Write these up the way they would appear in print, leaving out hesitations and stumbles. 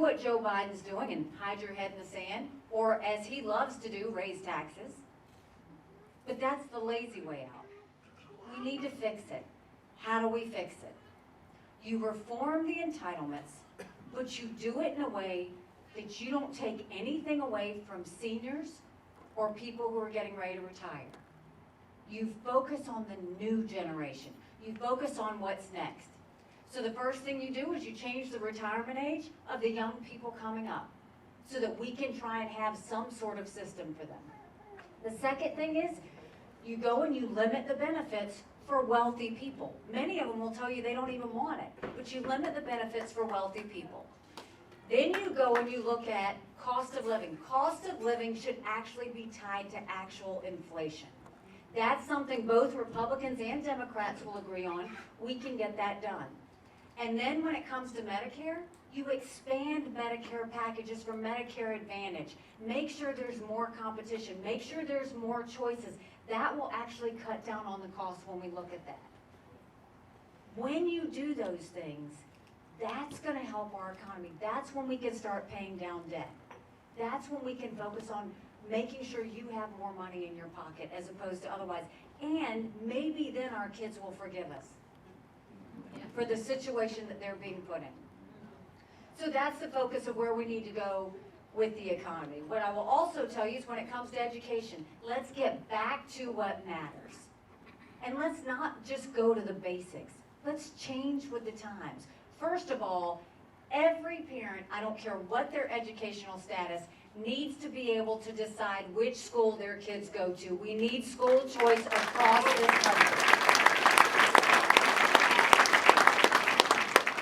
do what Joe Biden's doing and hide your head in the sand, or as he loves to do, raise taxes. But that's the lazy way out. We need to fix it. How do we fix it? You reform the entitlements, but you do it in a way that you don't take anything away from seniors or people who are getting ready to retire. You focus on the new generation. You focus on what's next. So the first thing you do is you change the retirement age of the young people coming up so that we can try and have some sort of system for them. The second thing is you go and you limit the benefits for wealthy people. Many of them will tell you they don't even want it, but you limit the benefits for wealthy people. Then you go and you look at cost of living. Cost of living should actually be tied to actual inflation. That's something both Republicans and Democrats will agree on. We can get that done. And then when it comes to Medicare, you expand Medicare packages for Medicare Advantage. Make sure there's more competition. Make sure there's more choices. That will actually cut down on the cost when we look at that. When you do those things, that's going to help our economy. That's when we can start paying down debt. That's when we can focus on making sure you have more money in your pocket as opposed to otherwise. And maybe then our kids will forgive us for the situation that they're being put in. So that's the focus of where we need to go with the economy. What I will also tell you is when it comes to education, let's get back to what matters. And let's not just go to the basics. Let's change with the times. First of all, every parent, I don't care what their educational status, needs to be able to decide which school their kids go to. We need school choice across this country.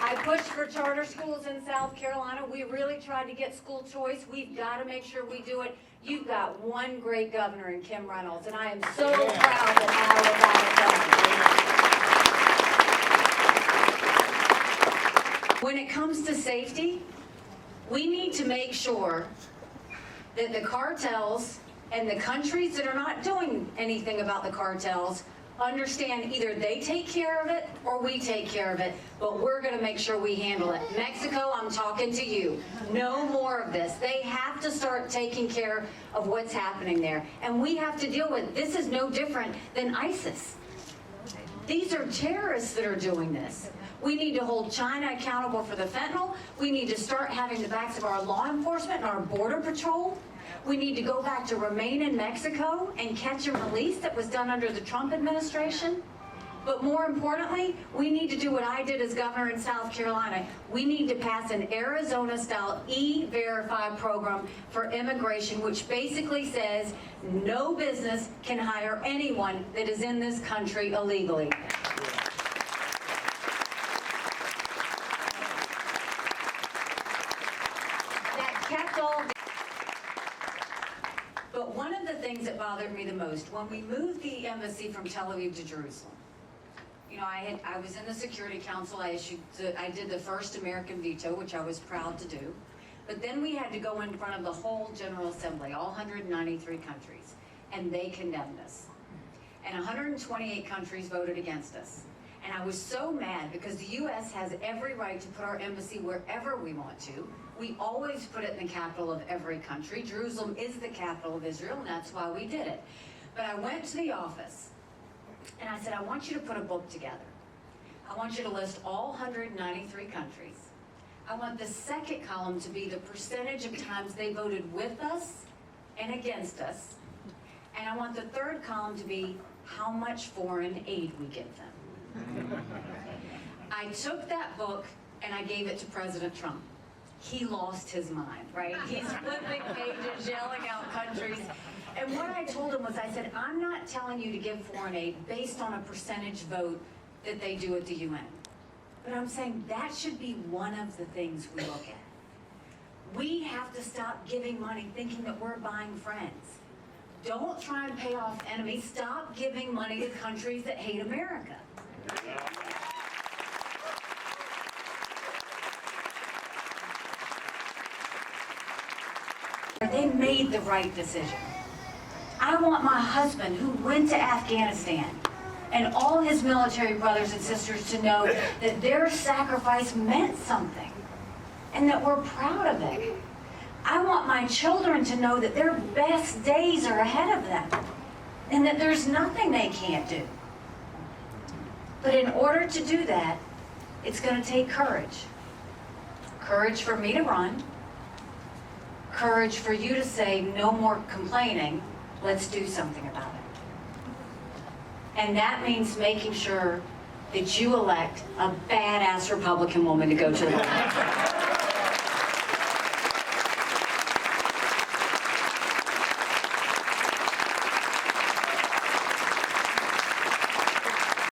I pushed for charter schools in South Carolina. We really tried to get school choice. We've got to make sure we do it. You've got one great governor in Kim Reynolds, and I am so proud that Iowa got it done. When it comes to safety, we need to make sure that the cartels and the countries that are not doing anything about the cartels understand either they take care of it or we take care of it, but we're going to make sure we handle it. Mexico, I'm talking to you. No more of this. They have to start taking care of what's happening there. And we have to deal with it. This is no different than ISIS. These are terrorists that are doing this. We need to hold China accountable for the fentanyl. We need to start having the backs of our law enforcement and our border patrol. We need to go back to remain in Mexico and catch and release that was done under the Trump administration. But more importantly, we need to do what I did as governor in South Carolina. We need to pass an Arizona-style E-Verify program for immigration, which basically says no business can hire anyone that is in this country illegally. That kept all. But one of the things that bothered me the most, when we moved the embassy from Tel Aviv to Jerusalem, you know, I was in the Security Council. I did the first American veto, which I was proud to do. But then we had to go in front of the whole General Assembly, all 193 countries, and they condemned us. And 128 countries voted against us. And I was so mad because the U.S. has every right to put our embassy wherever we want to. We always put it in the capital of every country. Jerusalem is the capital of Israel, and that's why we did it. But I went to the office, and I said, I want you to put a book together. I want you to list all 193 countries. I want the second column to be the percentage of times they voted with us and against us. And I want the third column to be how much foreign aid we give them. I took that book and I gave it to President Trump. He lost his mind, right? He's flipping pages, yelling out countries. And what I told him was, I said, I'm not telling you to give foreign aid based on a percentage vote that they do at the UN. But I'm saying that should be one of the things we look at. We have to stop giving money thinking that we're buying friends. Don't try and pay off enemies. Stop giving money to countries that hate America. They made the right decision. I want my husband, who went to Afghanistan, and all his military brothers and sisters to know that their sacrifice meant something. and that we're proud of it. I want my children to know that their best days are ahead of them and that there's nothing they can't do. But in order to do that, it's going to take courage. Courage for me to run. Courage for you to say, no more complaining, let's do something about it. And that means making sure that you elect a badass Republican woman to go to the White House.